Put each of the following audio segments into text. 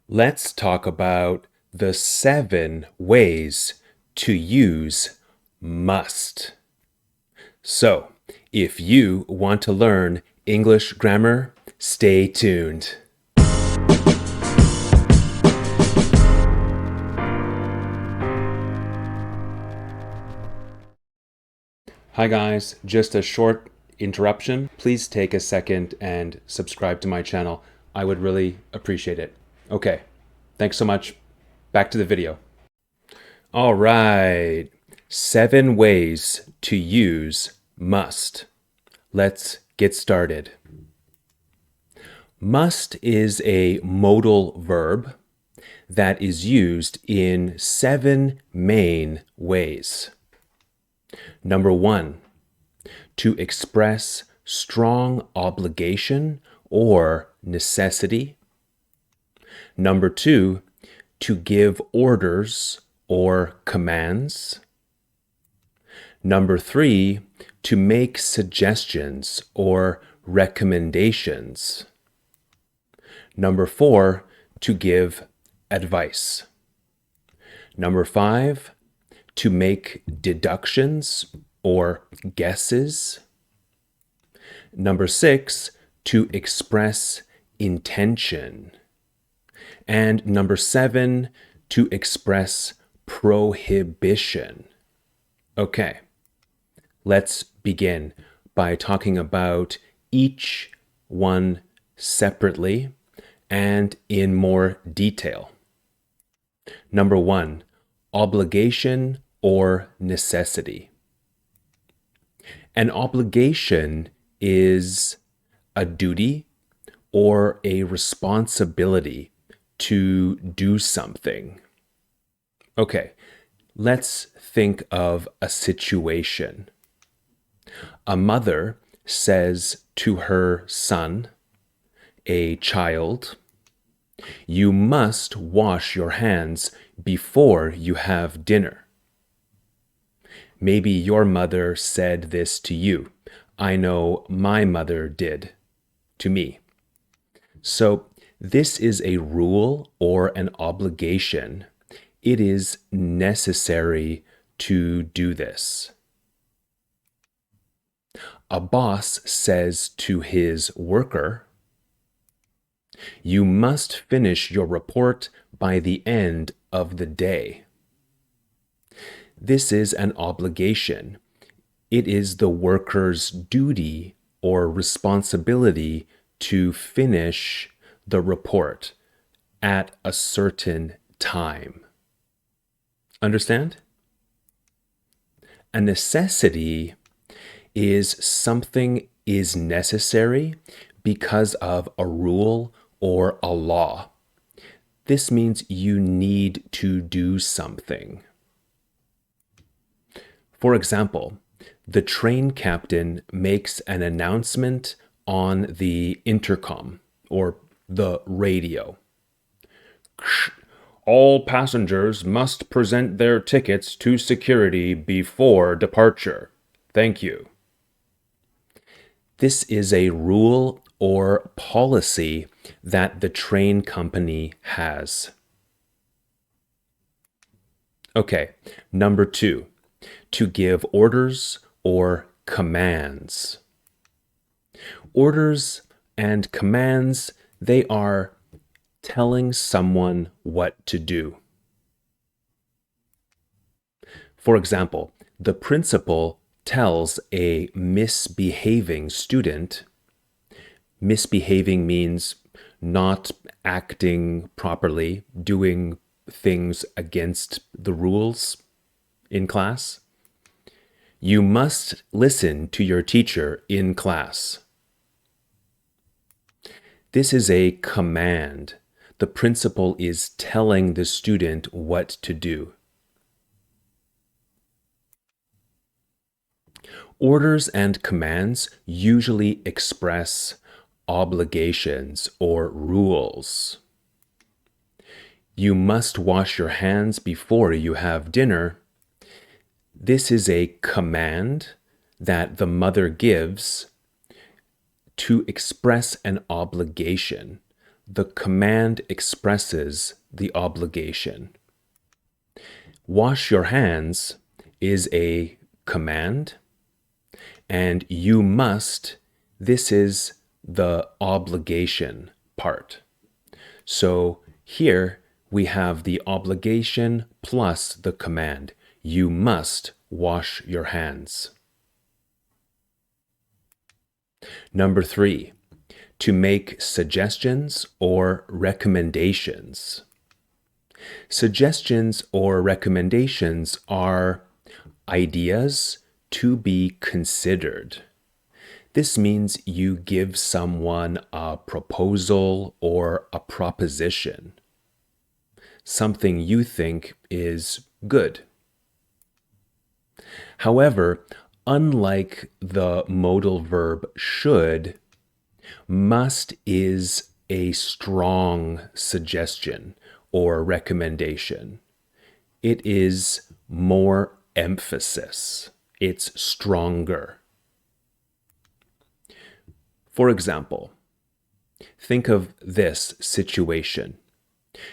Let's talk about the 7 ways to use must. So, if you want to learn English grammar, stay tuned. Hi guys, just a short interruption. Please take a second and subscribe to my channel. I would really appreciate it. Okay, thanks so much. Back to the video. All right, 7 ways to use must. Let's get started. Must is a modal verb that is used in 7 main ways. Number 1, to express strong obligation or necessity. Number 2, to give orders or commands. Number 3, to make suggestions or recommendations. Number 4, to give advice. Number 5, to make deductions or guesses. Number 6, to express intention. And number 7, to express prohibition. Okay, let's begin by talking about each one separately and in more detail. Number 1, obligation or necessity. An obligation is a duty or a responsibility to do something. Okay, let's think of a situation. A mother says to her son, a child, "You must wash your hands before you have dinner." Maybe your mother said this to you. I know my mother did to me. So this is a rule or an obligation. It is necessary to do this. A boss says to his worker, "You must finish your report by the end of the day." This is an obligation. It is the worker's duty or responsibility to finish the report at a certain time. Understand? A necessity is something is necessary because of a rule or a law. This means you need to do something. For example, the train captain makes an announcement on the intercom or the radio. All passengers must present their tickets to security before departure. Thank you. This is a rule or policy that the train company has. Okay, number 2, to give orders or commands. Orders and commands, they are telling someone what to do. For example, the principal tells a misbehaving student. Misbehaving means not acting properly, doing things against the rules in class. You must listen to your teacher in class. This is a command. The principal is telling the student what to do. Orders and commands usually express obligations or rules. You must wash your hands before you have dinner. This is a command that the mother gives to express an obligation. the command expresses the obligation. Wash your hands is a command, and you must, this is the obligation part. So here we have the obligation plus the command. You must wash your hands. Number 3, to make suggestions or recommendations. Suggestions or recommendations are ideas to be considered. This means you give someone a proposal or a proposition, something you think is good. However, unlike the modal verb should, must is a strong suggestion or recommendation. It is more emphasis. It's stronger. For example, think of this situation.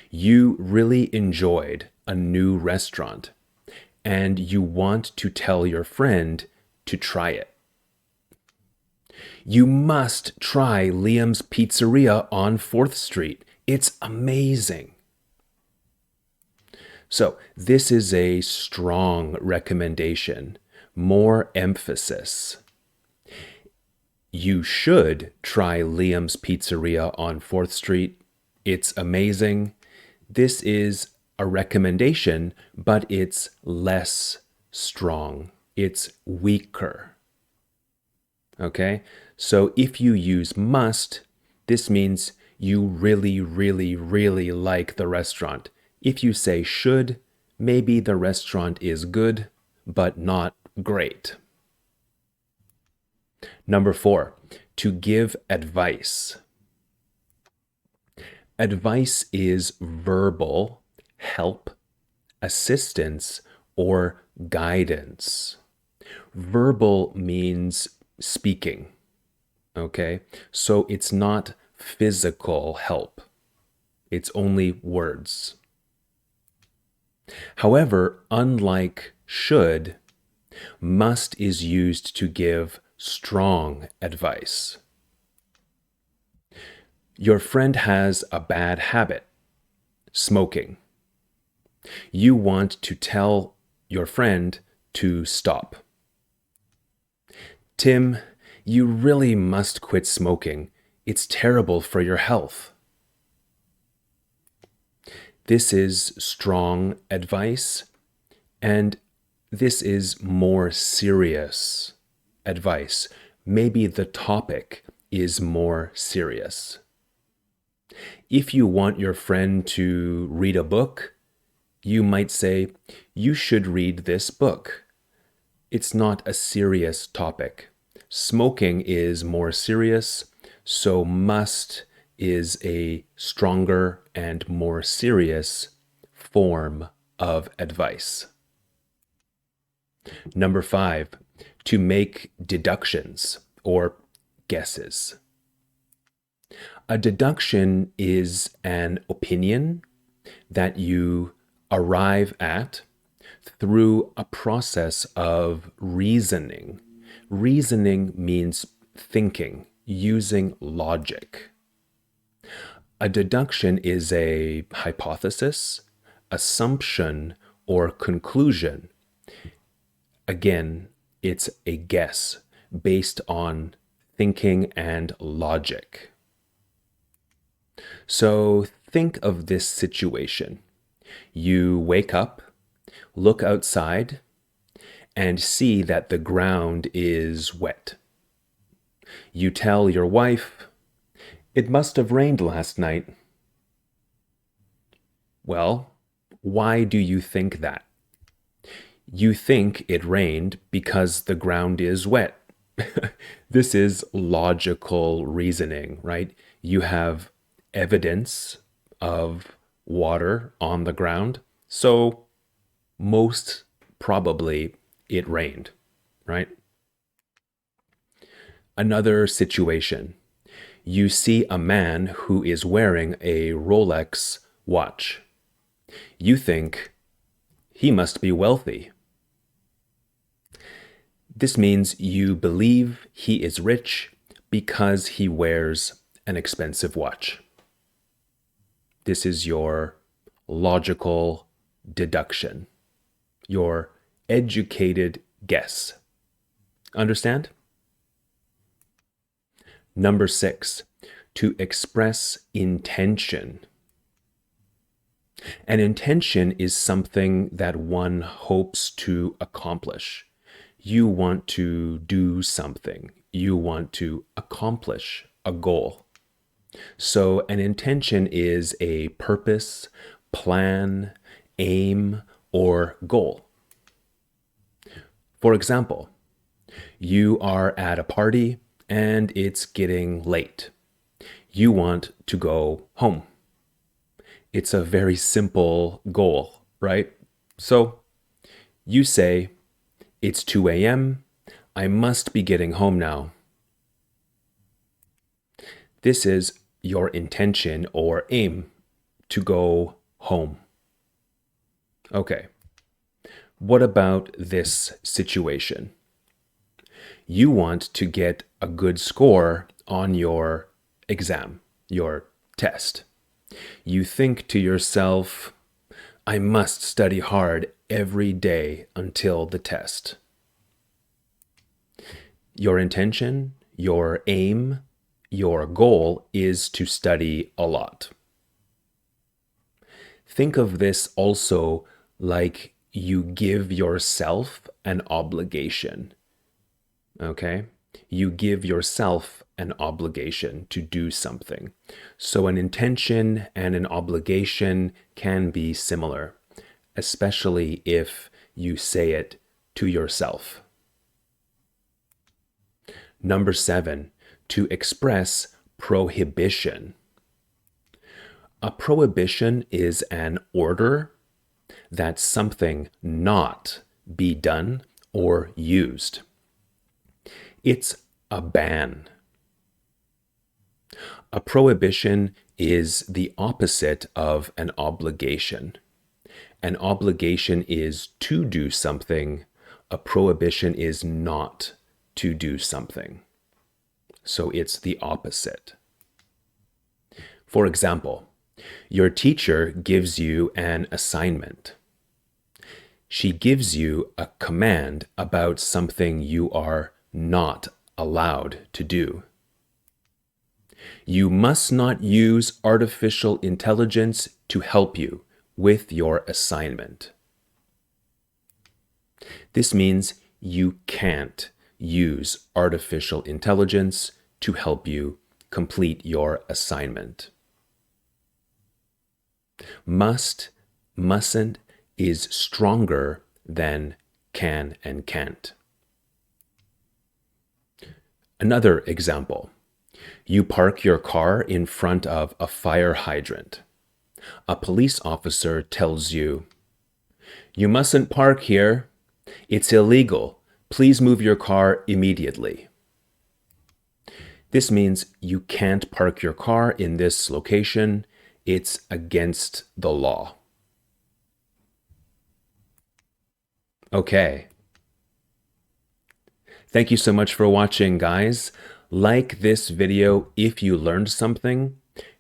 You really enjoyed a new restaurant and you want to tell your friend to try it. You must try Liam's Pizzeria on 4th Street. It's amazing. So this is a strong recommendation, more emphasis. You should try Liam's Pizzeria on 4th Street. It's amazing. This is a recommendation, but it's less strong. It's weaker. Okay? So if you use must, this means you really, really, really like the restaurant. If you say should, maybe the restaurant is good, but not great. Number 4, to give advice. Advice is verbal help, assistance, or guidance. Verbal means speaking, okay? So it's not physical help. It's only words. However, unlike should, must is used to give strong advice. Your friend has a bad habit, smoking. You want to tell your friend to stop. Tim, you really must quit smoking. It's terrible for your health. This is strong advice, and this is more serious advice. Maybe the topic is more serious. If you want your friend to read a book, you might say, you should read this book. It's not a serious topic. Smoking is more serious, so must is a stronger and more serious form of advice. Number 5, to make deductions or guesses. A deduction is an opinion that you arrive at through a process of reasoning. Reasoning means thinking, using logic. A deduction is a hypothesis, assumption, or conclusion. Again, it's a guess based on thinking and logic. So think of this situation. You wake up, look outside, and see that the ground is wet. You tell your wife, "It must have rained last night." Well, why do you think that? You think it rained because the ground is wet. This is logical reasoning, right? You have evidence of water on the ground, so most probably it rained, right? Another situation. You see a man who is wearing a Rolex watch. You think, he must be wealthy. This means you believe he is rich because he wears an expensive watch. This is your logical deduction, your educated guess. Understand? Number 6, to express intention. An intention is something that one hopes to accomplish. You want to do something. You want to accomplish a goal. So an intention is a purpose, plan, aim, or goal. For example, you are at a party and it's getting late. You want to go home. It's a very simple goal, right? So you say, it's 2 a.m., I must be getting home now. This is your intention or aim, to go home. Okay, what about this situation? You want to get a good score on your exam, your test. You think to yourself, I must study hard every day until the test. Your intention, your aim, your goal is to study a lot. Think of this also like you give yourself an obligation. Okay? You give yourself an obligation to do something. So an intention and an obligation can be similar, especially if you say it to yourself. Number 7, to express prohibition. A prohibition is an order that something not be done or used. It's a ban. A prohibition is the opposite of an obligation. An obligation is to do something. A prohibition is not to do something. So it's the opposite. For example, your teacher gives you an assignment. She gives you a command about something you are not allowed to do. You must not use artificial intelligence to help you with your assignment. This means you can't use artificial intelligence to help you complete your assignment. Must, mustn't is stronger than can and can't. Another example. You park your car in front of a fire hydrant. A police officer tells you, "You mustn't park here. It's illegal. Please move your car immediately." This means you can't park your car in this location. It's against the law. Okay. Thank you so much for watching, guys. Like this video if you learned something,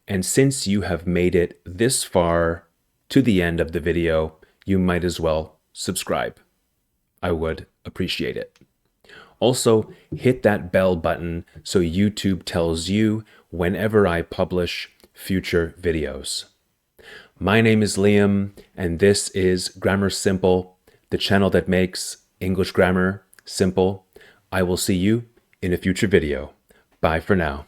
and since you have made it this far to the end of the video, you might as well subscribe. I would appreciate it. Also, hit that bell button so YouTube tells you whenever I publish future videos. My name is Liam, and this is Grammar Simple, the channel that makes English grammar simple. I will see you in a future video. Bye for now.